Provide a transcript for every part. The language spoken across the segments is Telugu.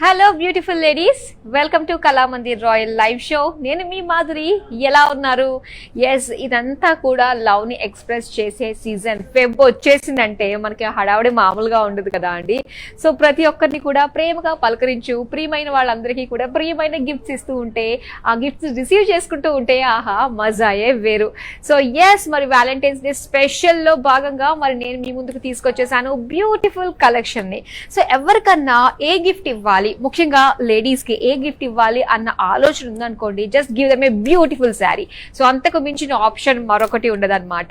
Hello beautiful ladies, welcome to Kalamandir royal live show. నేను మీ మాధురి. ఎలా ఉన్నారు? ఎస్, ఇదంతా కూడా లవ్ ని ఎక్స్ప్రెస్ చేసే సీజన్. ఫెబ్ వచ్చేసిందంటే మనకి హడావుడి మామూలుగా ఉండదు కదా అండి. సో ప్రతి ఒక్కరిని కూడా ప్రేమగా పలకరించు, ప్రియమైన వాళ్ళందరికీ కూడా ప్రియమైన గిఫ్ట్స్ ఇస్తూ ఉంటే, ఆ గిఫ్ట్స్ రిసీవ్ చేసుకుంటూ ఉంటే ఆహా మజాయే వేరు. సో ఎస్, మరి వ్యాలంటైన్స్ డే స్పెషల్ లో భాగంగా మరి నేను మీ ముందుకు తీసుకొచ్చేసాను బ్యూటిఫుల్ కలెక్షన్ ని. సో ఎవరికన్నా ఏ గిఫ్ట్ ఇవ్వాలి, ముఖ్యంగా లేడీస్ కి ఏ గిఫ్ట్ ఇవ్వాలి అన్న ఆలోచన ఉందనుకోండి, just give them a beautiful sari. So అంతకు మించిన ఆప్షన్ మరొకటి ఉండదన్నమాట.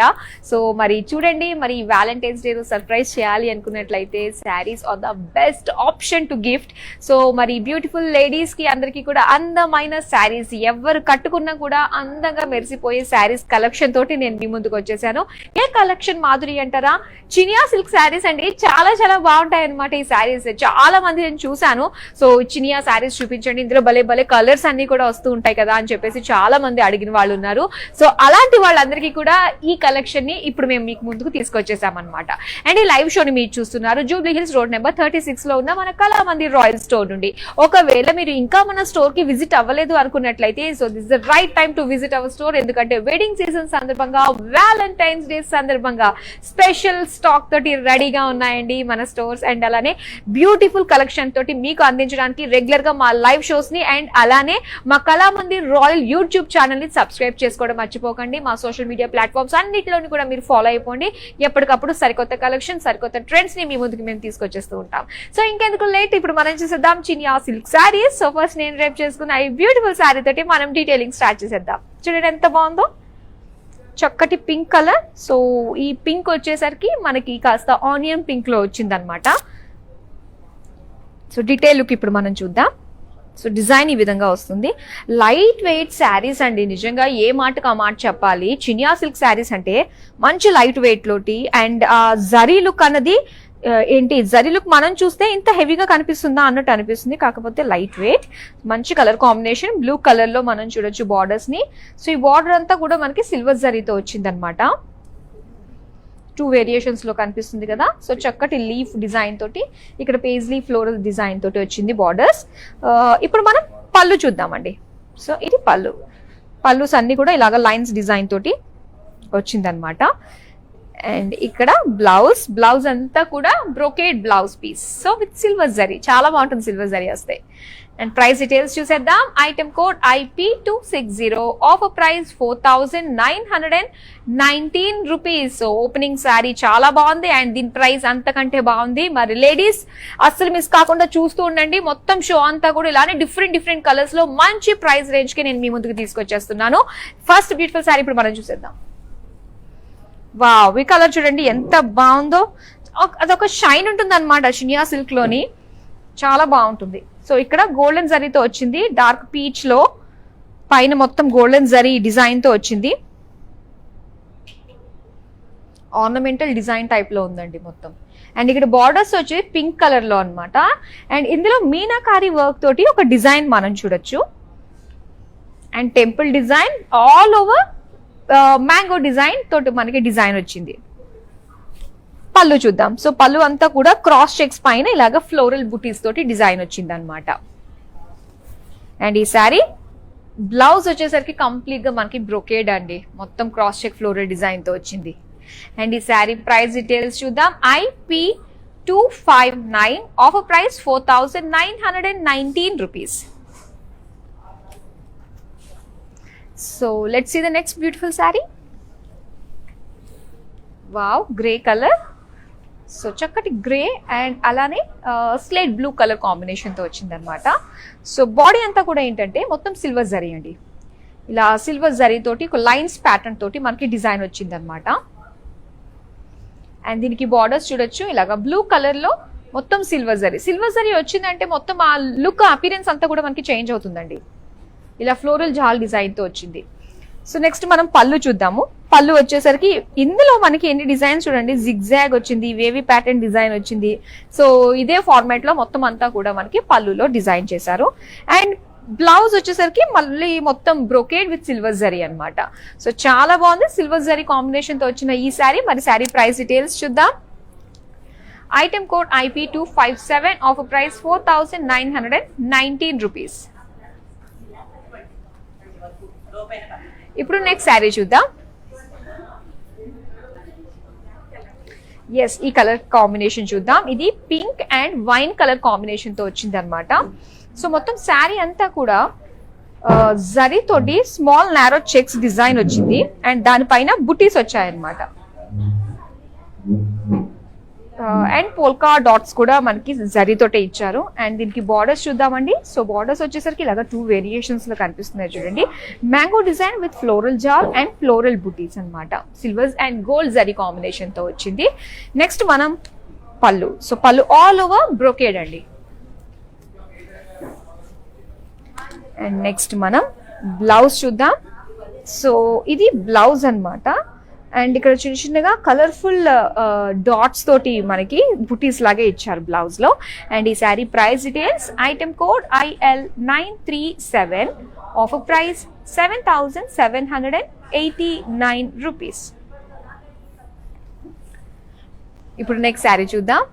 సో మరి చూడండి, మరి వ్యాలంటైన్స్ డే సర్ప్రైజ్ చేయాలి అనుకున్నట్లయితే saris are the best option to gift. So మరి బ్యూటిఫుల్ లేడీస్ కి అందరికీ కూడా అందమైన శారీస్, ఎవరు కట్టుకున్నా కూడా అందంగా మెరిసిపోయే శారీస్ కలెక్షన్ తోటి నేను మీ ముందుకు వచ్చేసాను. ఏ కలెక్షన్ మాధురి అంటారా? చినియా సిల్క్ శారీస్ అండి. చాలా చాలా బాగుంటాయి అనమాట ఈ శారీస్. చాలా మంది నేను చూసాను. సో చినియా శారీస్ చూపించండి, ఇందులో భలే భలే కలర్స్ అన్ని కూడా వస్తూ ఉంటాయి కదా అని చెప్పేసి చాలా మంది అడిగిన వాళ్ళు ఉన్నారు. సో అలాంటి వాళ్ళందరికీ కూడా ఈ కలెక్షన్ ని ఇప్పుడు మేము మీకు ముందుకు తీసుకొచ్చేసామన్నమాట. అండ్ ఈ లైవ్ షోని మీరు చూస్తున్నారు జూబ్లీ హిల్స్ రోడ్ నెంబర్ 36 లో ఉన్న మన కళామందిర్ రాయల్ స్టోర్ నుండి. ఒకవేళ మీరు ఇంకా మన స్టోర్ కి విజిట్ అవ్వలేదు అనుకున్నట్లయితే, so this the right time to visit our store. ఎందుకంటే వెడ్డింగ్ సీజన్ సందర్భంగా, వ్యాలంటైన్స్ డే సందర్భంగా స్పెషల్ స్టాక్ తోటి రెడీగా ఉన్నాయండి మన స్టోర్స్. అండ్ అలానే బ్యూటిఫుల్ కలెక్షన్ తోటి మీకు అందించడానికి రెగ్యులర్ గా మా లైవ్ షోస్ ని అండ్ అలానే మా కళామందిర్ రాయల్ యూట్యూబ్ ఛానల్ ని సబ్స్క్రైబ్ చేసుకోవడం మర్చిపోకండి. మా సోషల్ మీడియా ప్లాట్ఫామ్స్ అన్నిటిలోని కూడా మీరు ఫాలో అయిపోండి. ఎప్పటికప్పుడు సరికొత్త కలెక్షన్, సరికొత్త ట్రెండ్స్ ని మీ ముందుకు మేము తీసుకొచ్చేస్తూ ఉంటాం. సో ఇంకెందుకు లేట్, ఇప్పుడు మనం చూసేద్దాం Chiniya silk saris. So first నేను రేపు చేసుకున్న ఈ బ్యూటిఫుల్ శారీ తోటి మనం డీటెయిలింగ్ స్టార్ట్ చేసేద్దాం. చూడండి ఎంత బాగుందో, చక్కటి పింక్ కలర్. సో ఈ పింక్ వచ్చేసరికి మనకి కాస్త ఆనియన్ పింక్ లో వచ్చింది అనమాట. సో డీటెయిల్ లుక్ ఇప్పుడు మనం చూద్దాం. సో డిజైన్ ఈ విధంగా వస్తుంది. లైట్ వెయిట్ శారీస్ అండి. నిజంగా ఏ మాటకు ఆ మాట చెప్పాలి. చినియా సిల్క్ శారీస్ అంటే మంచి లైట్ వెయిట్ లోటి అండ్ ఆ జరీ లుక్ అన్నది ఏంటి, జరీ లుక్ మనం చూస్తే ఇంత హెవీగా కనిపిస్తుందా అన్నట్టు అనిపిస్తుంది. కాకపోతే లైట్ వెయిట్, మంచి కలర్ కాంబినేషన్. బ్లూ కలర్ లో మనం చూడొచ్చు బార్డర్స్ ని. సో ఈ బార్డర్ అంతా కూడా మనకి సిల్వర్ జరీతో వచ్చింది అనమాట. 2 వేరియేషన్స్ లో కనిపిస్తుంది కదా. సో చక్కటి లీఫ్ డిజైన్ తోటి, ఇక్కడ పేజ్లీ ఫ్లోరల్ డిజైన్ తోటి వచ్చింది బార్డర్స్. ఇప్పుడు మనం పళ్ళు చూద్దామండి. సో ఇది పళ్ళుస్ అన్ని కూడా ఇలాగ లైన్స్ డిజైన్ తోటి వచ్చిందనమాట. అండ్ ఇక్కడ బ్లౌజ్ అంతా కూడా brocade blouse piece. So with silver zari, చాలా బాగుంటుంది సిల్వర్ జరీ వస్తే. అండ్ ప్రైస్ డీటెయిల్స్ చూసేద్దాం. Item code IP260, offer price 4919 rupees. So opening sari చాలా బాగుంది అండ్ దీని ప్రైస్ అంతకంటే బాగుంది. మరి లేడీస్ అస్సలు మిస్ కాకుండా చూస్తూ ఉండండి. మొత్తం షో అంతా కూడా ఇలానే డిఫరెంట్ కలర్స్ లో మంచి ప్రైస్ రేంజ్ కి నేను మీ ముందుకు తీసుకొచ్చేస్తున్నాను. ఫస్ట్ బ్యూటిఫుల్ శారీ ఇప్పుడు మనం చూసేద్దాం. వావ్, ఈ కలర్ చూడండి ఎంత బాగుందో. అదొక షైన్ ఉంటుంది అనమాట చినియా సిల్క్ లోని, చాలా బాగుంటుంది. సో ఇక్కడ గోల్డెన్ జరీతో వచ్చింది, డార్క్ పీచ్ లో పైన మొత్తం గోల్డెన్ జరీ డిజైన్ తో వచ్చింది. ఆర్నమెంటల్ డిజైన్ టైప్ లో ఉందండి మొత్తం. అండ్ ఇక్కడ బార్డర్స్ వచ్చి పింక్ కలర్ లో అనమాట. అండ్ ఇందులో మీనాకారి వర్క్ తోటి ఒక డిజైన్ మనం చూడొచ్చు. And temple design all over mango design తోటి మనకి డిజైన్ వచ్చింది. పళ్ళు చూద్దాం. సో పళ్ళు అంతా కూడా క్రాస్ చెక్స్ పైన ఇలాగ ఫ్లోరల్ బుటీస్ తోటి డిజైన్ వచ్చింది అనమాట. అండ్ ఈ శారీ బ్లౌజ్ వచ్చేసరికి కంప్లీట్ గా మనకి బ్రోకేడ్ అండి, మొత్తం క్రాస్ చెక్ ఫ్లోరల్ డిజైన్ తో వచ్చింది. అండ్ ఈ శారీ ప్రైస్ డీటెయిల్స్ చూద్దాం. IP259, offer price 4919 rupees. So let's see the next beautiful saree. Wow, grey color. So చక్కటి గ్రే అండ్ అలానే స్లేట్ బ్లూ కలర్ కాంబినేషన్ తో వచ్చింది అనమాట. సో బాడీ అంతా కూడా ఏంటంటే మొత్తం సిల్వర్ జరీ అండి. ఇలా సిల్వర్ జరీ తోటి ఒక లైన్స్ ప్యాటర్న్ తోటి మనకి డిజైన్ వచ్చింది అనమాట. అండ్ దీనికి బార్డర్స్ చూడొచ్చు, ఇలాగా బ్లూ కలర్ లో మొత్తం సిల్వర్ జరీ వచ్చిందంటే మొత్తం ఆ లుక్ అపీరెన్స్ అంతా కూడా మనకి చేంజ్ అవుతుందండి. ఇలా ఫ్లోరల్ జాల్ డిజైన్ తో వచ్చింది. సో నెక్స్ట్ మనం పళ్ళు చూద్దాము. పళ్ళు వచ్చేసరికి ఇందులో మనకి ఎన్ని డిజైన్స్ చూడండి, జిగ్జాగ్ వచ్చింది, వేవీ ప్యాటర్న్ డిజైన్ వచ్చింది. సో ఇదే ఫార్మాట్ లో మొత్తం అంతా కూడా మనకి పళ్ళులో డిజైన్ చేశారు. అండ్ బ్లౌజ్ వచ్చేసరికి మళ్ళీ మొత్తం బ్రోకేడ్ విత్ సిల్వర్ జరీ అనమాట. సో చాలా బాగుంది సిల్వర్ జరీ కాంబినేషన్ తో వచ్చిన ఈ శారీ. మరి శారీ ప్రైస్ డీటెయిల్స్ చూద్దాం. Item code IP257, offer price 4,919 rupees. ఇప్పుడు నెక్స్ట్ శారీ చూద్దాం. ఎస్, ఈ కలర్ కాంబినేషన్ చూద్దాం. ఇది pink and wine colour combination తో వచ్చింది అనమాట. సో మొత్తం శారీ అంతా కూడా జరీ తోటి స్మాల్ నారో చెక్స్ డిజైన్ వచ్చింది అండ్ దానిపైన బుటీస్ వచ్చాయన్నమాట. అండ్ పోల్కా డాట్స్ కూడా మనకి జరీతోటే ఇచ్చారు. అండ్ దీనికి బార్డర్స్ చూద్దామండి. సో బార్డర్స్ వచ్చేసరికి ఇలాగా 2 వేరియేషన్స్ లో కనిపిస్తున్నాయి చూడండి. Mango design with floral jaal and floral butis అన్నమాట. Silvers and gold zari combination తో వచ్చింది. నెక్స్ట్ మనం పళ్ళు. So pallu all over brocade అండి. అండ్ నెక్స్ట్ మనం బ్లౌజ్ చూద్దాం. సో ఇది బ్లౌజ్ అన్నమాట. అండ్ ఇక్కడ చిన్న చిన్నగా కలర్ఫుల్ డాట్స్ తోటి మనకి బుటీస్ లాగే ఇచ్చారు బ్లౌజ్ లో. అండ్ ఈ sari price details, item code IL937, offer price 7,789 rupees. ఇప్పుడు నెక్స్ట్ శారీ చూద్దాం.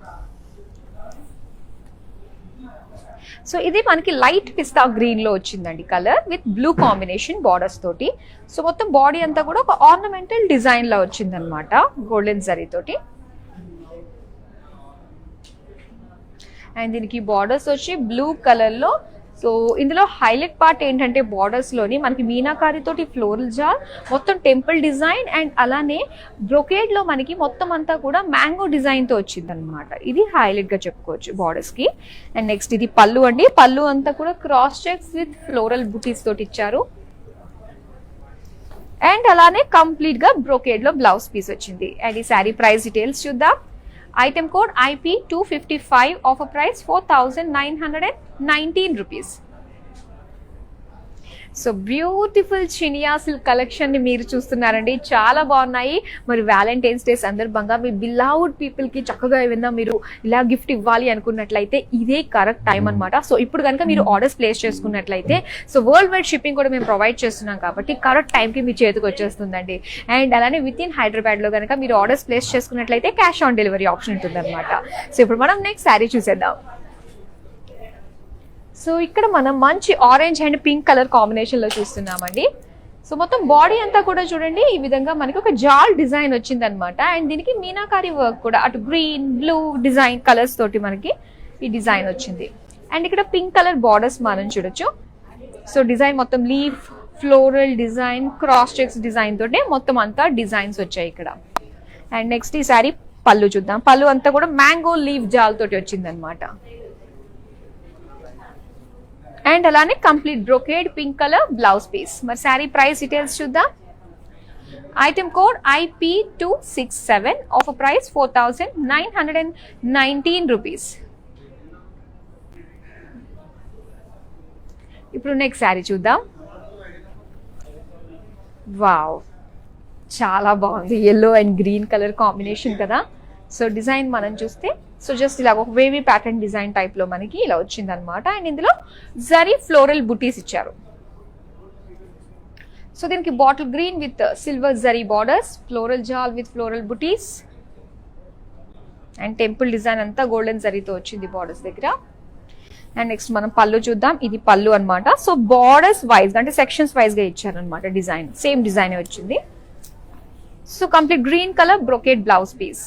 సో ఇది మనకి లైట్ పిస్తా గ్రీన్ లో వచ్చిందండి colour with blue combination borders తోటి. సో మొత్తం బాడీ అంతా కూడా ఒక ఆర్నమెంటల్ డిజైన్ లా వచ్చిందనమాట గోల్డెన్ జరీ తోటి. అండ్ దీనికి బార్డర్స్ వచ్చి బ్లూ కలర్ లో. సో ఇందులో హైలైట్ పార్ట్ ఏంటంటే బార్డర్స్ లోని మనకి మీనాకారి తోటి ఫ్లోరల్ జాల్, మొత్తం టెంపుల్ డిజైన్ అండ్ అలానే బ్రొకేడ్ లో మనకి మొత్తం అంతా కూడా మ్యాంగో డిజైన్ తో వచ్చింది అనమాట. ఇది హైలైట్ గా చెప్పుకోవచ్చు బార్డర్స్ కి. అండ్ నెక్స్ట్ ఇది పళ్ళు అండి. పళ్ళు అంతా కూడా క్రాస్ చెక్స్ విత్ ఫ్లోరల్ బుటీస్ తోటి ఇచ్చారు. అండ్ అలానే కంప్లీట్ గా బ్రొకేడ్ లో బ్లౌజ్ పీస్ వచ్చింది. అండ్ ఈ శారీ ప్రైస్ డీటెయిల్స్ చూద్దాం. Item code IP255, offer price 4,919 rupees. So beautiful Chiniya silk collection ని మీరు చూస్తున్నారండి. చాలా బాగున్నాయి. మరి వ్యాలంటైన్స్ డే సందర్భంగా మీ బిలౌడ్ పీపుల్ కి చక్కగా ఏమైనా మీరు ఇలా గిఫ్ట్ ఇవ్వాలి అనుకున్నట్లయితే ఇదే కరెక్ట్ టైం అనమాట. సో ఇప్పుడు కనుక మీరు ఆర్డర్స్ ప్లేస్ చేసుకున్నట్లయితే సో వరల్డ్ వైడ్ షిప్పింగ్ కూడా మేము ప్రొవైడ్ చేస్తున్నాం కాబట్టి కరెక్ట్ టైంకి మీ చేతికి వచ్చేస్తుందండి. అండ్ అలానే విత్ ఇన్ హైదరాబాద్ లో కనుక మీరు ఆర్డర్స్ ప్లేస్ చేసుకున్నట్లయితే క్యాష్ ఆన్ డెలివరీ ఆప్షన్ ఉంటుంది అనమాట. సో ఇప్పుడు మనం నెక్స్ట్ శారీ చూసేద్దాం. సో ఇక్కడ మనం మంచి orange and pink colour combination లో చూస్తున్నామండి. సో మొత్తం బాడీ అంతా కూడా చూడండి ఈ విధంగా మనకి ఒక జాల్ డిజైన్ వచ్చింది అనమాట. అండ్ దీనికి మీనాకారి వర్క్ కూడా అటు గ్రీన్ బ్లూ డిజైన్ కలర్స్ తోటి మనకి ఈ డిజైన్ వచ్చింది. అండ్ ఇక్కడ పింక్ కలర్ బార్డర్స్ మనం చూడొచ్చు. సో డిజైన్ మొత్తం leaf floral design cross checks design తోటి మొత్తం అంతా డిజైన్స్ వచ్చాయి ఇక్కడ. అండ్ నెక్స్ట్ ఈ సారీ పళ్ళు చూద్దాం. పళ్ళు అంతా కూడా మ్యాంగో లీఫ్ జాల్ తోటి వచ్చింది అనమాట. అండ్ అలానే complete brocade pink colour blouse piece. మరి శారీ ప్రైస్ డీటెయిల్స్ చూద్దాం. Item code IP267, offer price 4,919 rupees. ఇప్పుడు నెక్స్ట్ శారీ చూద్దాం. వావ్, చాలా బాగుంది. Yellow and green colour combination కదా. సో డిజైన్ మనం చూస్తే సో జస్ట్ ఇలా ఒక వేవీ ప్యాటర్న్ డిజైన్ టైప్ లో మనకి ఇలా వచ్చింది అనమాట. అండ్ ఇందులో జరీ ఫ్లోరల్ బుటీస్ ఇచ్చారు. సో దీనికి bottle green with silver zari borders, floral jaal with floral butis and temple design అంతా గోల్డెన్ జరీతో వచ్చింది బార్డర్స్ దగ్గర. అండ్ నెక్స్ట్ మనం పళ్ళు చూద్దాం. ఇది పళ్ళు అనమాట. సో బార్డర్స్ వైజ్ అంటే సెక్షన్స్ వైజ్ గా ఇచ్చారనమాట. డిజైన్ సేమ్ డిజైన్ వచ్చింది. So complete green colour brocade blouse piece.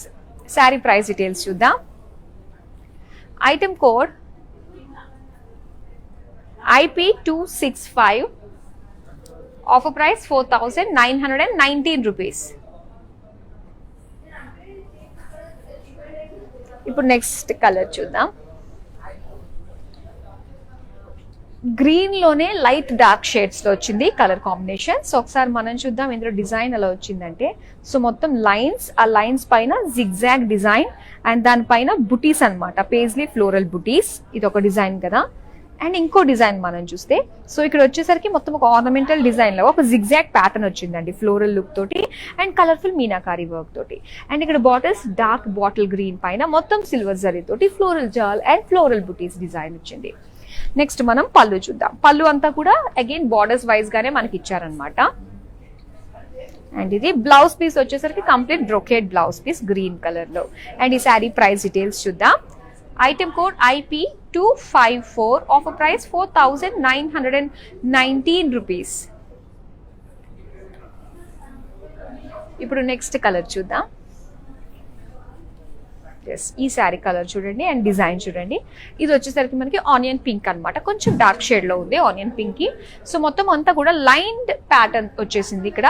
Sari price details చూద్దాం. Item code IP265, offer price 4,919 rupees. ఇప్పుడు నెక్స్ట్ కలర్ చూద్దాం. గ్రీన్ లోనే లైట్ డార్క్ షేడ్స్ లో వచ్చింది కలర్ కాంబినేషన్. సో ఒకసారి మనం చూద్దాం ఇందులో డిజైన్ ఎలా వచ్చిందంటే సో మొత్తం లైన్స్, ఆ లైన్స్ పైన జిగ్జాగ్ డిజైన్ అండ్ దానిపైన బుటీస్ అనమాట, పేజ్లీ ఫ్లోరల్ బుటీస్. ఇది ఒక డిజైన్ కదా. అండ్ ఇంకో డిజైన్ మనం చూస్తే సో ఇక్కడ వచ్చేసరికి మొత్తం ఒక ఆర్నమెంటల్ డిజైన్ లో ఒక జిగ్జాగ్ ప్యాటర్న్ వచ్చిందండి ఫ్లోరల్ లుక్ తోటి అండ్ కలర్ఫుల్ మీనాకారి వర్క్ తోటి. అండ్ ఇక్కడ బాటిల్స్ డార్క్ బాటిల్ గ్రీన్ పైన మొత్తం సిల్వర్ జరీ తోటి floral jaal and floral buttis design వచ్చింది. నెక్స్ట్ మనం పళ్ళు చూద్దాం. పళ్ళు అంతా కూడా అగైన్ బార్డర్స్ వైజ్ గానే మనకి ఇచ్చారనమాట. అండ్ ఇది బ్లౌజ్ పీస్ వచ్చేసరికి complete brocade blouse piece green colour లో. అండ్ ఈ శారీ ప్రైస్ డీటెయిల్స్ చూద్దాం. Item code IP254, offer price 4919 rupees. ఇప్పుడు నెక్స్ట్ కలర్ చూద్దాం. ఈ శారీ కలర్ చూడండి అండ్ డిజైన్ చూడండి. ఇది వచ్చేసరికి మనకి ఆనియన్ పింక్ అన్నమాట, కొంచెం డార్క్ షేడ్ లో ఉంది ఆనియన్ పింక్ కి. సో మొత్తం అంతా కూడా లైన్డ్ ప్యాటర్న్ వచ్చేసింది, ఇక్కడ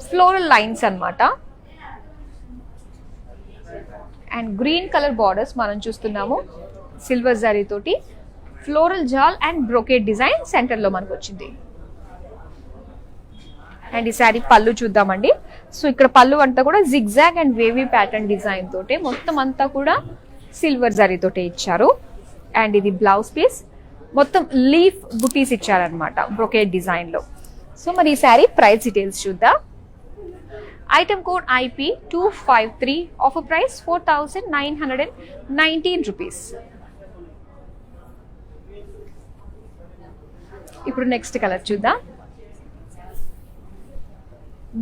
ఫ్లోరల్ లైన్స్ అన్నమాట. అండ్ గ్రీన్ కలర్ బార్డర్స్ మనం చూస్తున్నాము, సిల్వర్ జరీ తోటి floral jaal and brocade design centre లో మనకు వచ్చింది. అండ్ ఈ శారీ పళ్ళు చూద్దామండి. సో ఇక్కడ పళ్ళు అంతా కూడా zigzag and wavy pattern design తోటి మొత్తం అంతా కూడా సిల్వర్ జరీ తోటి ఇచ్చారు. అండ్ ఇది బ్లౌజ్ పీస్, మొత్తం లీఫ్ బుటీస్ ఇచ్చారనమాట బ్రోకేడ్ డిజైన్ లో. సో మరి ఈ శారీ ప్రైస్ డీటెయిల్స్ చూద్దాం. Item code IP253, offer price 4919 rupees. ఇప్పుడు నెక్స్ట్ కలర్ చూద్దాం.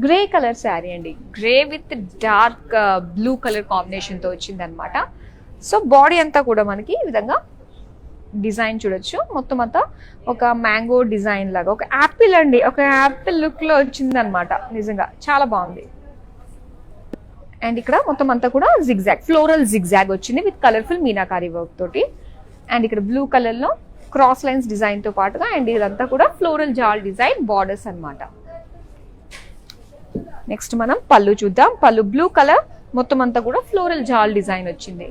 గ్రే కలర్ శారీ అండి, grey with dark blue colour combination తో వచ్చింది అనమాట. సో బాడీ అంతా కూడా మనకి ఈ విధంగా డిజైన్ చూడొచ్చు, మొత్తం అంతా ఒక మ్యాంగో డిజైన్ లాగా, ఒక యాపిల్ అండి, ఒక యాపిల్ లుక్ లో వచ్చింది అనమాట. నిజంగా చాలా బాగుంది. అండ్ ఇక్కడ మొత్తం అంతా కూడా జిగ్జాగ్, ఫ్లోరల్ జిగ్జాగ్ వచ్చింది విత్ కలర్ఫుల్ మీనాకారి వర్క్ తోటి. అండ్ ఇక్కడ బ్లూ కలర్ లో క్రాస్ లైన్స్ డిజైన్ తో పాటుగా అండ్ ఇదంతా కూడా ఫ్లోరల్ జాల్ డిజైన్ బార్డర్స్ అన్నమాట. నెక్స్ట్ మనం పళ్ళు చూద్దాం. పళ్ళు బ్లూ కలర్, మొత్తం అంతా కూడా ఫ్లోరల్ జాల్ డిజైన్ వచ్చింది.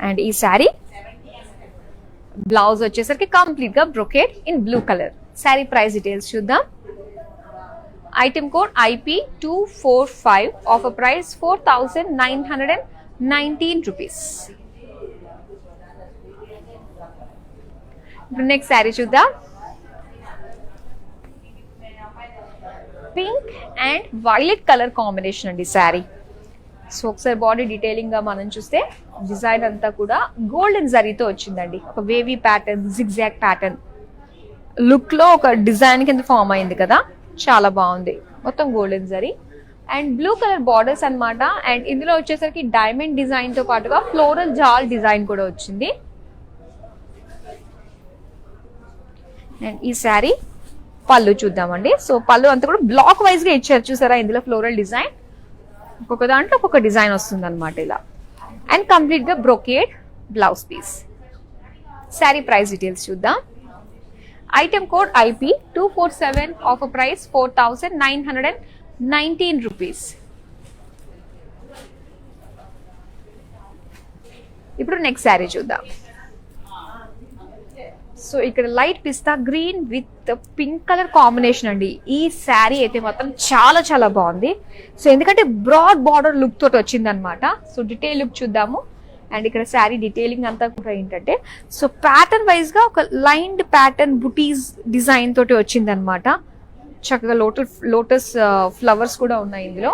అండ్ ఈ శారీ బ్లౌజ్ వచ్చేసరికి కంప్లీట్ గా brocade in blue colour. Sari price details చూద్దాం. Item code IP245, offer price 4919 rupees. ఇప్పుడు నెక్స్ట్ శారీ చూద్దాం. Pink and violet colour combination అండి శారీ. సో ఒకసారి బాడీ డీటెయిలింగ్ గా మనం చూస్తే డిజైన్ అంతా కూడా గోల్డెన్ జరీతో వచ్చిందండి, ఒక wavy pattern, zigzag pattern look లో ఒక డిజైన్ కింద ఫామ్ అయింది కదా, చాలా బాగుంది. మొత్తం golden zari and blue colour borders అన్నమాట. అండ్ ఇందులో వచ్చేసరికి డైమండ్ డిజైన్ తో పాటుగా ఫ్లోరల్ జాల్ డిజైన్ కూడా వచ్చింది. అండ్ ఈ శారీ పళ్ళు చూద్దామండి. సో పళ్ళు అంతా కూడా బ్లాక్ వైజ్ గా ఇచ్చారు చూసారా, ఇందులో ఫ్లోరల్ డిజైన్, ఒక్కొక్క దాంట్లో ఒక్కొక్క డిజైన్ వస్తుంది అనమాట ఇలా. అండ్ కంప్లీట్ గా brocade blouse piece. Sari price details చూద్దాం. Item code IP247, offer price 4919 rupees. ఇప్పుడు నెక్స్ట్ శారీ చూద్దాం. సో ఇక్కడ light pista green with pink colour combination అండి. ఈ శారీ అయితే మాత్రం చాలా చాలా బాగుంది. సో ఎందుకంటే బ్రాడ్ బార్డర్ లుక్ తోటి వచ్చింది అనమాట. సో డీటెయిల్ లుక్ చూద్దాము. అండ్ ఇక్కడ శారీ డీటెయిలింగ్ అంతా కూడా ఏంటంటే, సో ప్యాటర్న్ వైజ్ గా ఒక లైన్డ్ ప్యాటర్న్ బుటీస్ డిజైన్ తోటి వచ్చింది అనమాట. చక్కగా లోటస్ ఫ్లవర్స్ కూడా ఉన్నాయి ఇందులో.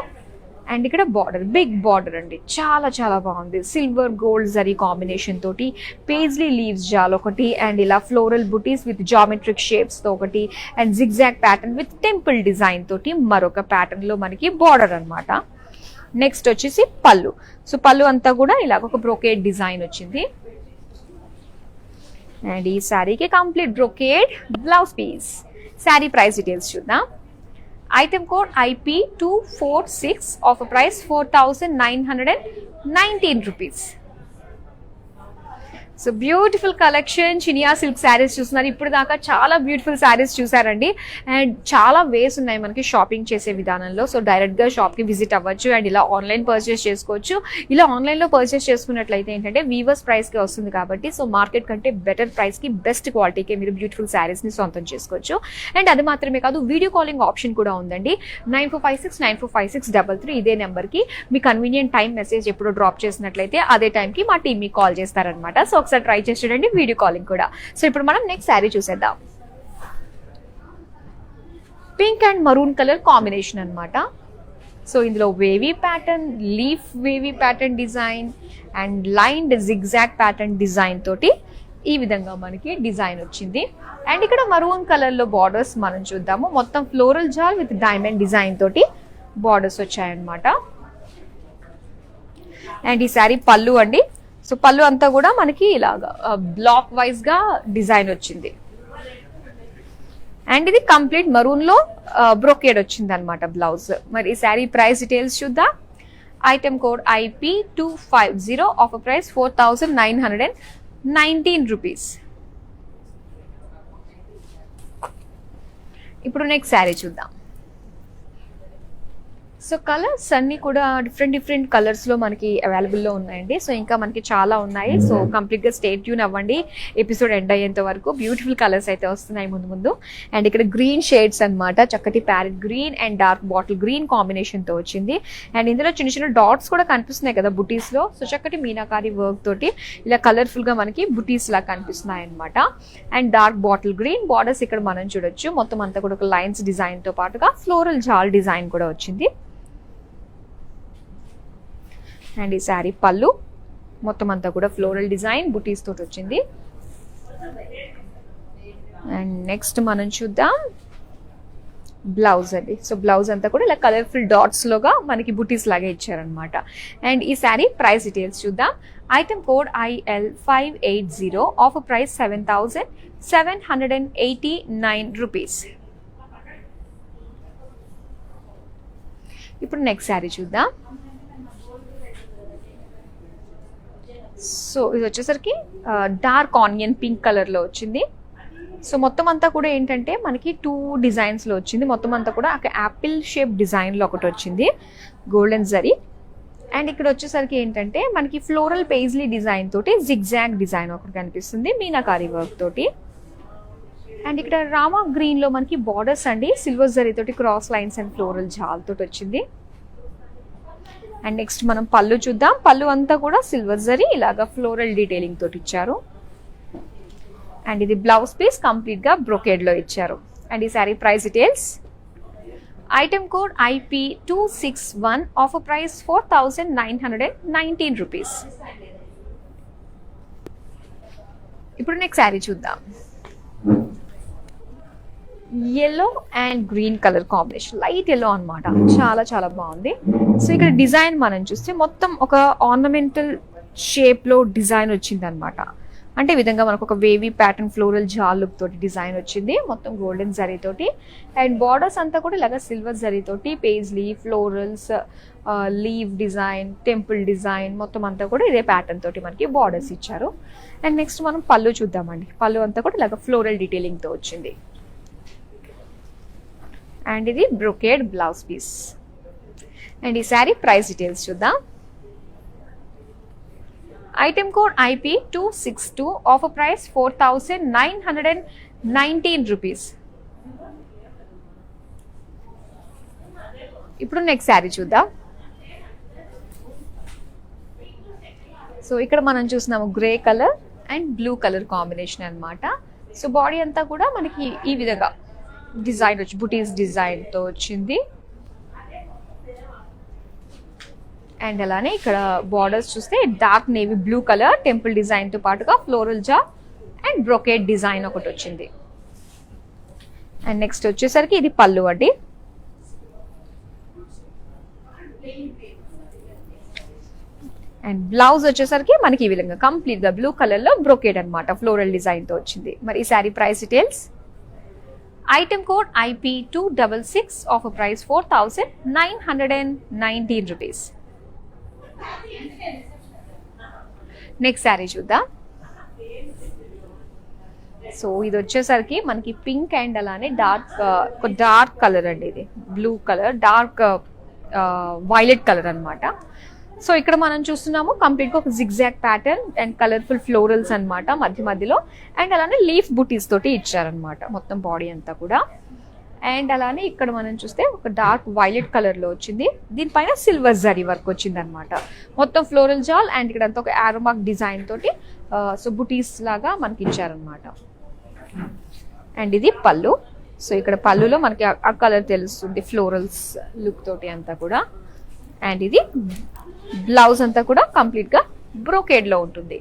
అండ్ ఇక్కడ బార్డర్, బిగ్ బార్డర్ అండి, చాలా చాలా బాగుంది. సిల్వర్ గోల్డ్ జరీ కాంబినేషన్ తోటి పేజ్లీ లీవ్స్ జాల్ ఒకటి, అండ్ ఇలా floral buttis with geometric shapes తో ఒకటి, and zigzag pattern with temple design తోటి మరొక ప్యాటర్న్ లో మనకి బార్డర్ అన్నమాట. నెక్స్ట్ వచ్చేసి పళ్ళు. సో పళ్ళు అంతా కూడా ఇలా ఒక బ్రోకేడ్ డిజైన్ వచ్చింది. అండ్ ఈ శారీకి complete brocade blouse piece. Sari price details చూద్దాం. Item code IP246, offer price 4919 rupees. So beautiful collection Chiniya silk saris చూస్తున్నారు. ఇప్పుడు దాకా చాలా బ్యూటిఫుల్ శారీస్ చూసారండి. అండ్ చాలా వేస్ ఉన్నాయి మనకి షాపింగ్ చేసే విధానంలో. సో డైరెక్ట్ గా షాప్ కి విజిట్ అవ్వచ్చు అండ్ ఇలా ఆన్లైన్ పర్చేస్ చేసుకోవచ్చు. ఇలా ఆన్లైన్ లో పర్చేస్ చేసుకున్నట్లయితే ఏంటంటే వీవర్స్ ప్రైస్ కి వస్తుంది కాబట్టి, సో మార్కెట్ కంటే బెటర్ ప్రైస్ కి బెస్ట్ క్వాలిటీకి మీరు బ్యూటిఫుల్ శారీస్ ని సొంతం చేసుకోవచ్చు. అండ్ అది మాత్రమే కాదు, వీడియో కాలింగ్ ఆప్షన్ కూడా ఉందండి. 9456945633 ఇదే నెంబర్ కి మీ కన్వీనియంట్ టైం మెసేజ్ ఎప్పుడు డ్రాప్ చేసినట్లయితే అదే టైం కి మా టీమ్ మీకు కాల్ చేస్తారనమాట. సో ఒకసారి ట్రై చేసి చూడండి, వీడియో కాలింగ్ కూడా. సో ఇప్పుడు మనం నెక్స్ట్ శారీ చూసేద్దాం. Pink and maroon colour combination అన్నమాట. సో ఇందులో wavy pattern, leaf wavy pattern design and lined zigzag pattern design తోటి ఈ విధంగా మనకి డిజైన్ వచ్చింది. అండ్ ఇక్కడ మరూన్ కలర్ లో బార్డర్స్ మనం చూద్దాము. మొత్తం floral jaal with diamond design తోటి బార్డర్స్ వచ్చాయన్నమాట. అండ్ ఈ శారీ పళ్ళు అండి. సో పళ్ళు అంతా కూడా మనకి ఇలాగా బ్లాక్ వైజ్ గా డిజైన్ వచ్చింది. అండ్ ఇది కంప్లీట్ మరూన్ లో బ్రోకేడ్ వచ్చింది అనమాట బ్లౌజ్. మరి ఈ శారీ ప్రైస్ డీటెయిల్స్ చూద్దాం. Item code IP250, offer price 4919 rupees. ఇప్పుడు నెక్స్ట్ శారీ చూద్దాం. సో కలర్స్ అన్ని కూడా డిఫరెంట్ కలర్స్ లో మనకి అవైలబుల్లో ఉన్నాయండి. సో ఇంకా మనకి చాలా ఉన్నాయి. సో కంప్లీట్ గా స్టే ట్యూన్ అవ్వండి ఎపిసోడ్ ఎండ్ అయ్యేంత వరకు. బ్యూటిఫుల్ కలర్స్ అయితే వస్తున్నాయి ముందు. అండ్ ఇక్కడ గ్రీన్ షేడ్స్ అన్నమాట. చక్కటి parrot green and dark bottle green combination తో వచ్చింది. అండ్ ఇందులో చిన్న డాట్స్ కూడా కనిపిస్తున్నాయి కదా బుటీస్ లో. సో చక్కటి మీనాకారి వర్క్ తోటి ఇలా కలర్ఫుల్ గా మనకి బుటీస్ లా కనిపిస్తున్నాయి అనమాట. And dark bottle green borders ఇక్కడ మనం చూడొచ్చు. మొత్తం అంతా కూడా ఒక లైన్స్ డిజైన్ తో పాటుగా ఫ్లోరల్ జాల్ డిజైన్ కూడా వచ్చింది. అండ్ ఈ శారీ పళ్ళు మొత్తం అంతా కూడా ఫ్లోరల్ డిజైన్ బుటీస్ తోటి వచ్చింది. అండ్ నెక్స్ట్ మనం చూద్దాం బ్లౌజ్ అండి. సో బ్లౌజ్ అంతా కూడా ఇలా కలర్ఫుల్ డాట్స్ లోగా మనకి బుటీస్ లాగా ఇచ్చారనమాట. అండ్ ఈ శారీ ప్రైస్ డీటెయిల్స్ చూద్దాం. Item code IL580, offer price 7789 rupees. ఇప్పుడు నెక్స్ట్ శారీ చూద్దాం. సో ఇది వచ్చేసరికి డార్క్ ఆనియన్ పింక్ కలర్ లో వచ్చింది. సో మొత్తం అంతా కూడా ఏంటంటే మనకి 2 డిజైన్స్ లో వచ్చింది. మొత్తం అంతా కూడా ఒక యాపిల్ షేప్ డిజైన్ లో ఒకటి వచ్చింది గోల్డెన్ జరీ. అండ్ ఇక్కడ వచ్చేసరికి ఏంటంటే మనకి ఫ్లోరల్ పేజ్లీ డిజైన్ తోటి జిగ్జాగ్ డిజైన్ ఒకటి కనిపిస్తుంది మీనాకారి వర్క్ తోటి. అండ్ ఇక్కడ రామా గ్రీన్ లో మనకి బార్డర్స్ అండి సిల్వర్ జరీ తోటి క్రాస్ లైన్స్ అండ్ ఫ్లోరల్ జాల్ తోటి వచ్చింది. అండ్ నెక్స్ట్ మనం పళ్ళు చూద్దాం. పళ్ళు అంతా కూడా సిల్వర్ జరీ ఇలాగా ఫ్లోరల్ డీటెయిలింగ్ తోటి ఇచ్చారు. అండ్ ఇది బ్లౌజ్ పీస్ కంప్లీట్ గా బ్రోకేడ్ లో ఇచ్చారు. అండ్ ఈ sari price details. Item code IP261, offer price 4919 rupees. ఇప్పుడు నెక్స్ట్ శారీ చూద్దాం. yellow and green colour combination, light yellow అన్నమాట. చాలా బాగుంది. సో ఇక్కడ డిజైన్ మనం చూస్తే మొత్తం ఒక ఆర్నమెంటల్ షేప్ లో డిజైన్ వచ్చింది అనమాట. అంటే ఈ విధంగా మనకు ఒక వేవీ ప్యాటర్న్ ఫ్లోరల్ జాల్ లుక్ తోటి డిజైన్ వచ్చింది మొత్తం గోల్డెన్ జరీ తోటి. అండ్ బార్డర్స్ అంతా కూడా ఇలాగా సిల్వర్ జరీ తోటి paisley florals leave design temple design మొత్తం అంతా కూడా ఇదే ప్యాటర్న్ తోటి మనకి బార్డర్స్ ఇచ్చారు. అండ్ నెక్స్ట్ మనం పళ్ళు చూద్దామండి. పళ్ళు అంతా కూడా ఇలాగ ఫ్లోరల్ డీటెయిలింగ్ తో వచ్చింది. అండ్ ఇది బ్రోకేడ్ బ్లౌజ్ పీస్. అండ్ ఈ శారీ ప్రైస్ డీటెయిల్స్ చూద్దాం. Item code IP262, offer price 4919 rupees. ఇప్పుడు నెక్స్ట్ శారీ చూద్దాం. సో ఇక్కడ మనం చూస్తున్నాము grey colour and blue colour combination అన్నమాట. సో బాడీ అంతా కూడా మనకి ఈ విధంగా డిజైన్ వచ్చి బుటీస్ డిజైన్ తో వచ్చింది. అండ్ అలానే ఇక్కడ బార్డర్స్ చూస్తే dark navy blue colour temple design తో పాటుగా ఫ్లోరల్ జా అండ్ బ్రోకేడ్ డిజైన్ ఒకటి వచ్చింది. అండ్ నెక్స్ట్ వచ్చేసరికి ఇది పళ్ళు అండి. అండ్ బ్లౌజ్ వచ్చేసరికి మనకి ఈ విధంగా కంప్లీట్ గా బ్లూ కలర్ లో బ్రోకేడ్ అన్నమాట ఫ్లోరల్ డిజైన్ తో వచ్చింది. మరి ఈ sari price details. Item code IP266, offer price 4919 rupees. Next sari చూద్దాం. సో ఇది వచ్చేసరికి మనకి పింక్ అండ్ అలానే డార్క్ కలర్ అండి. ఇది blue colour dark violet colour అన్నమాట. సో ఇక్కడ మనం చూస్తున్నాము కంప్లీట్ గా ఒక zigzag pattern and colourful florals అన్నమాట మధ్యలో. అండ్ అలానే లీఫ్ బుటీస్ తోటి ఇచ్చారనమాట మొత్తం బాడీ అంతా కూడా. అండ్ అలానే ఇక్కడ మనం చూస్తే ఒక డార్క్ వైలెట్ కలర్ లో వచ్చింది. దీనిపైన సిల్వర్ జరీ వర్క్ వచ్చింది అనమాట మొత్తం ఫ్లోరల్ జాల్. అండ్ ఇక్కడ అంతా ఒక ఆరోమాక్ డిజైన్ తోటి సో బుటీస్ లాగా మనకి ఇచ్చారనమాట. అండ్ ఇది పళ్ళు. సో ఇక్కడ పళ్ళులో మనకి ఆ కలర్ తెలుస్తుంది ఫ్లోరల్స్ లుక్ తోటి అంతా కూడా. అండ్ ఇది బ్లౌజ్ అంతా కూడా కంప్లీట్ గా బ్రోకేడ్ లో ఉంటుంది.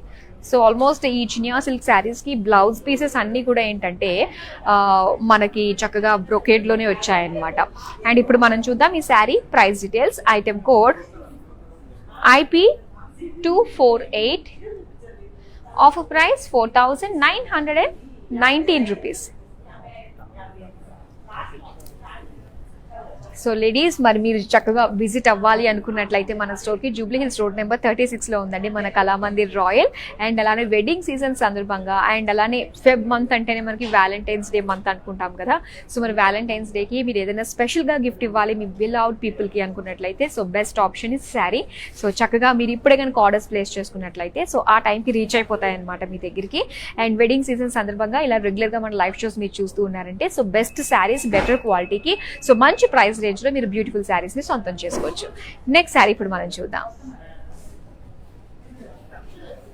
సో ఆల్మోస్ట్ ఈ చినియా సిల్క్ శారీస్కి బ్లౌజ్ పీసెస్ అన్నీ కూడా ఏంటంటే మనకి చక్కగా బ్రొకేడ్లోనే వచ్చాయన్నమాట. అండ్ ఇప్పుడు మనం చూద్దాం ఈ sari price details. Item code IP248, offer price 4919 rupees. So ladies, మరి మీరు చక్కగా విజిట్ అవ్వాలి అనుకున్నట్లయితే మన స్టోర్కి జూబ్లీ హిల్స్ రోడ్ నెంబర్ 36లో ఉందండి మన కళామందిర్ రాయల్. అండ్ అలానే వెడ్డింగ్ సీజన్ సందర్భంగా అండ్ అలానే ఫెబ్ మంత్ అంటేనే మనకి వ్యాలంటైన్స్ డే మంత్ అనుకుంటాం కదా. సో మరి వ్యాలంటైన్స్ డేకి మీరు ఏదైనా స్పెషల్గా గిఫ్ట్ ఇవ్వాలి మీ విల్ అవుట్ పీపుల్కి అనుకున్నట్లయితే so best option is sari. So చక్కగా మీరు ఇప్పుడే కనుక ఆర్డర్స్ ప్లేస్ చేసుకున్నట్లయితే సో ఆ టైంకి రీచ్ అయిపోతాయి అనమాట మీ దగ్గరికి. అండ్ వెడ్డింగ్ సీజన్ సందర్భంగా ఇలా రెగ్యులర్గా మన లైవ్ షోస్ మీరు చూస్తూ ఉన్నారంటే సో బెస్ట్ శారీస్ బెటర్ క్వాలిటీకి సో మంచి ప్రైస్ రేంజ్లో మీరు బ్యూటిఫుల్ శారీస్ ని సొంతం చేసుకోవచ్చు. నెక్స్ట్ శారీ ఇప్పుడు మనం చూద్దాం.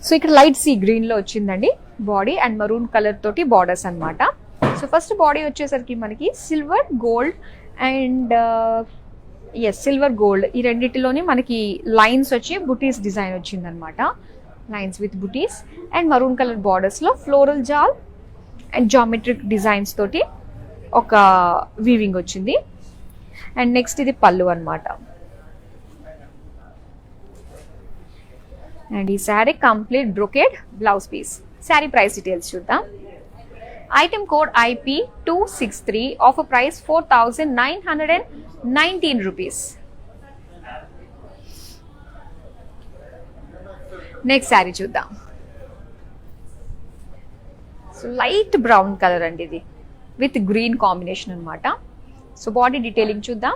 సో ఇక్కడ లైట్ సీ గ్రీన్ లో వచ్చిందండి బాడీ అండ్ మరూన్ కలర్ తోటి బార్డర్స్ అన్నమాట. సో ఫస్ట్ బాడీ వచ్చేసరికి మనకి silver gold and silver gold ఈ రెండింటిలోని మనకి లైన్స్ వచ్చి బుటీస్ డిజైన్ వచ్చిందనమాట. Lines with buttis and maroon colour borders లో floral jaal and geometric designs తోటి ఒక వీవింగ్ వచ్చింది. అండ్ నెక్స్ట్ ఇది పళ్ళు అన్నమాట. అండ్ ఈ sari complete brocade blouse piece. Sari price details చూద్దాం. Item code IP263, offer price 4919 rupees. Next sari చూద్దాం. సో లైట్ బ్రౌన్ కలర్ అండి ఇది విత్ గ్రీన్ కాంబినేషన్ అన్నమాట. సో బాడీ డీటెయిలింగ్ చూద్దాం.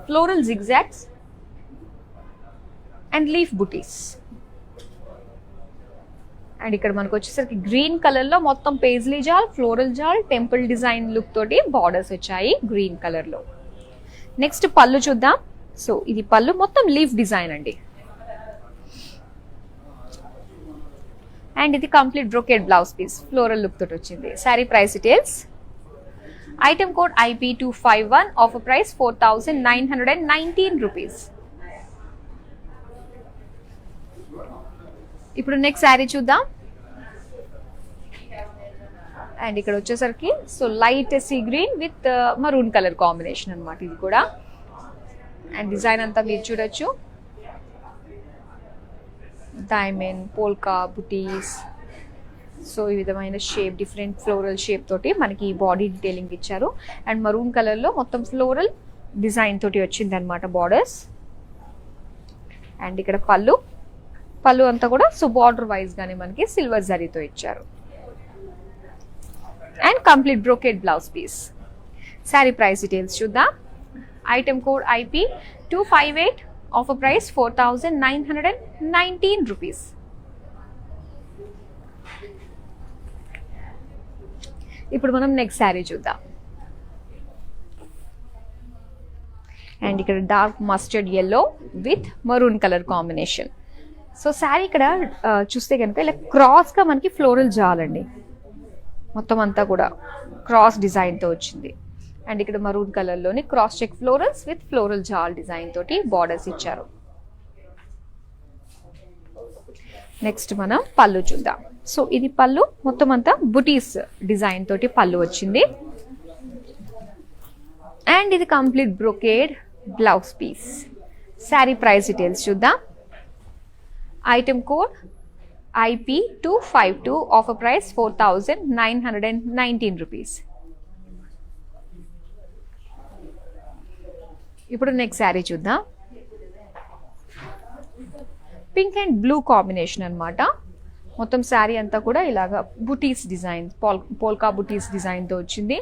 Floral zigzags and leaf butis. And ఇక్కడ మనకు వచ్చేసరికి గ్రీన్ కలర్ లో మొత్తం paisley jaal, floral jaal, temple design look తోటి బార్డర్స్ వచ్చాయి గ్రీన్ కలర్ లో. నెక్స్ట్ పళ్ళు చూద్దాం. సో ఇది పళ్ళు మొత్తం లీఫ్ డిజైన్ అండి. అండ్ ఇది complete brocade blouse piece floral look తోటి వచ్చింది. Sari price details. Item code IP251, offer price 4919 rupees. ఇప్పుడు నెక్స్ట్ శారీ చూద్దాం. అండ్ ఇక్కడ వచ్చేసరికి so light sea green with maroon colour combination అన్నమాట ఇది కూడా. అండ్ డిజైన్ అంతా మీరు చూడొచ్చు. డైమండ్, పోల్కా, బుటీస్, సో ఈ విధమైన షేప్ డిఫరెంట్ ఫ్లోరల్ షేప్ తోటి మనకి బాడీ డీటెయిలింగ్ ఇచ్చారు. అండ్ మరూన్ కలర్ లో మొత్తం ఫ్లోరల్ డిజైన్ తోటి వచ్చింది అనమాట బార్డర్స్. అండ్ ఇక్కడ పళ్ళు అంతా కూడా సో బార్డర్ వైజ్ గానే మనకి సిల్వర్ జరీతో ఇచ్చారు. And complete brocade blouse piece. Sari price details చూద్దాం. Item code IP258, offer price 4919 rupees. ఇప్పుడు మనం నెక్స్ట్ శారీ చూద్దాం. అండ్ ఇక్కడ dark mustard yellow with maroon colour combination. So sari ఇక్కడ చూస్తే కనుక ఇలా క్రాస్గా మనకి ఫ్లోరల్ జాల్ అండి మొత్తం అంతా కూడా క్రాస్ డిజైన్తో వచ్చింది. అండ్ ఇక్కడ మరూన్ కలర్లోని cross check florals with floral jaal design తోటి బార్డర్స్ ఇచ్చారు. నెక్స్ట్ మనం పళ్ళు చూద్దాం. సో ఇది పళ్ళు మొత్తం అంతా బుటీస్ డిజైన్ తోటి పళ్ళు వచ్చింది. అండ్ ఇది complete brocade blouse piece. Sari price details చూద్దాం. Item code IP252, offer price 4919 rupees. ఇప్పుడు నెక్స్ట్ శారీ చూద్దాం. పింక్ అండ్ బ్లూ కాంబినేషన్ అన్నమాట. మొత్తం శారీ అంతా కూడా ఇలాగా బుటీస్ డిజైన్, పోల్కా బుటీస్ డిజైన్తో వచ్చింది.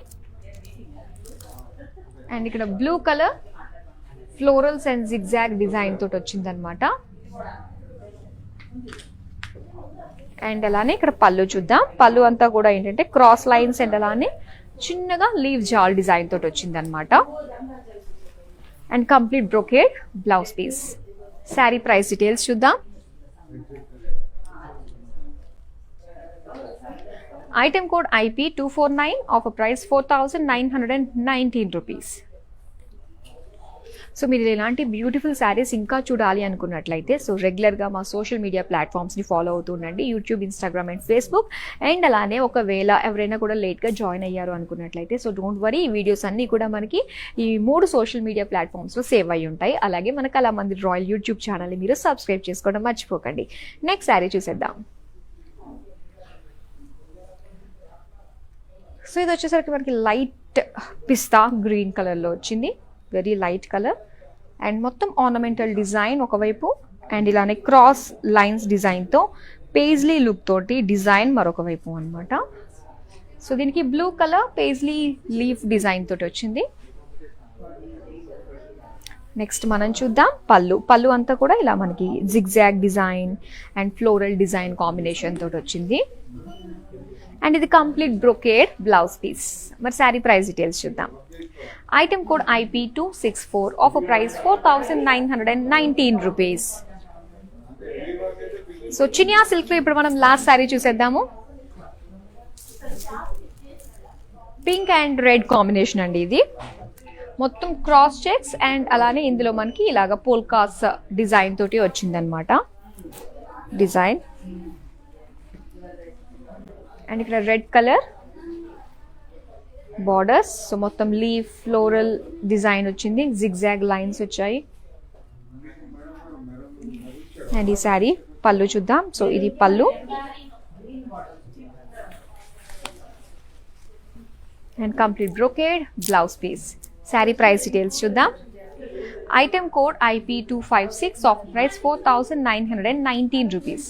అండ్ ఇక్కడ blue colour florals and zigzag design తోటి వచ్చింది అనమాట. అండ్ అలానే ఇక్కడ పళ్ళు చూద్దాం. పళ్ళు అంతా కూడా ఏంటంటే క్రాస్ లైన్స్ అండ్ అలానే చిన్నగా లీవ్ జాల్ డిజైన్ తోటి వచ్చింది అనమాట. And complete brocade blouse piece. Sari price details చూద్దాం. Item code IP249, offer price 4919 rupees. So మీరు ఇలాంటి బ్యూటిఫుల్ శారీస్ ఇంకా చూడాలి అనుకున్నట్లయితే సో రెగ్యులర్గా మా సోషల్ మీడియా ప్లాట్ఫామ్స్ని ఫాలో అవుతుండండి, YouTube, Instagram and Facebook. And అలానే ఒకవేళ ఎవరైనా కూడా లేట్గా జాయిన్ అయ్యారు అనుకున్నట్లయితే సో డోంట్ వరీ, ఈ వీడియోస్ అన్నీ కూడా మనకి ఈ 3 సోషల్ మీడియా ప్లాట్ఫామ్స్లో సేవ్ అయ్యి ఉంటాయి. అలాగే మన కళామందిర్ రాయల్ యూట్యూబ్ ఛానల్ని మీరు సబ్స్క్రైబ్ చేసుకోవడం మర్చిపోకండి. నెక్స్ట్ శారీ చూసేద్దాం. సో ఇది వచ్చేసరికి మనకి లైట్ పిస్తా గ్రీన్ కలర్లో వచ్చింది, వెరీ లైట్ కలర్. అండ్ మొత్తం ఆర్నమెంటల్ డిజైన్ ఒకవైపు, అండ్ ఇలానే క్రాస్ లైన్స్ డిజైన్తో పేజ్లీ లుక్ తోటి డిజైన్ మరొక వైపు అనమాట. సో దీనికి blue colour paisley leaf design తోటి వచ్చింది. నెక్స్ట్ మనం చూద్దాం పళ్ళు అంతా కూడా ఇలా మనకి zigzag design and floral design combination తోటి వచ్చింది. అండ్ ఇది కంప్లీట్ బ్రొకేడ్ బ్లౌజ్ పీస్. మరి శారీ ప్రైస్ డీటెయిల్స్ చూద్దాం. Item code IP264, offer price 4919 rupees. So Chiniya silk లో ఇప్పుడు మనం లాస్ట్ శారీ చూసేద్దాము. పింక్ అండ్ రెడ్ కాంబినేషన్ అండి ఇది. మొత్తం క్రాస్ చెక్స్ అండ్ అలానే ఇందులో మనకి ఇలాగ పోల్కాస్ డిజైన్ తోటి వచ్చిందనమాట డిజైన్. అండ్ ఇక్కడ రెడ్ కలర్ బార్డర్స్. సో మొత్తం లీఫ్ ఫ్లోరల్ డిజైన్ వచ్చింది, జిగ్జాగ్ లైన్స్ వచ్చాయి. అండ్ ఈ శారీ పళ్ళు చూద్దాం. సో ఇది pallu and complete brocade blouse piece. Sari price details చూద్దాం. Item code IP256, offer price 4919 rupees.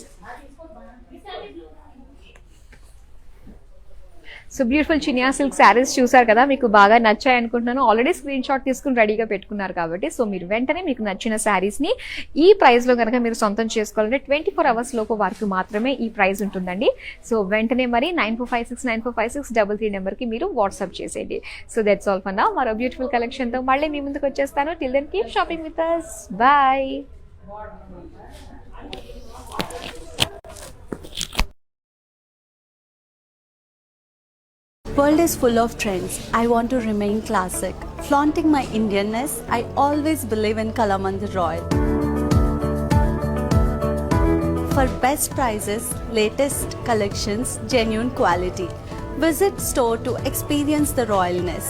So beautiful Chiniya silk saris చూసారు కదా, మీకు బాగా నచ్చాయి అనుకుంటున్నాను. ఆల్రెడీ స్క్రీన్ షాట్ తీసుకుని రెడీగా పెట్టుకున్నారు కాబట్టి సో మీరు వెంటనే మీకు నచ్చిన శారీస్ని ఈ ప్రైస్లో కనుక మీరు సొంతం చేసుకోవాలంటే 24 అవర్స్ లోపు వరకు మాత్రమే ఈ ప్రైస్ ఉంటుందండి. సో వెంటనే మరి 9456 నెంబర్కి మీరు వాట్సాప్ చేసేయండి. So that's all for now. మరో బ్యూటిఫుల్ కలెక్షన్తో మళ్ళీ మీ ముందుకు వచ్చేస్తాను. Till then keep shopping with us. Bye. World is full of trends. I want to remain classic. Flaunting my Indianness, I always believe in Kalamandir Royal. For best prices, latest collections, genuine quality. Visit store to experience the royalness.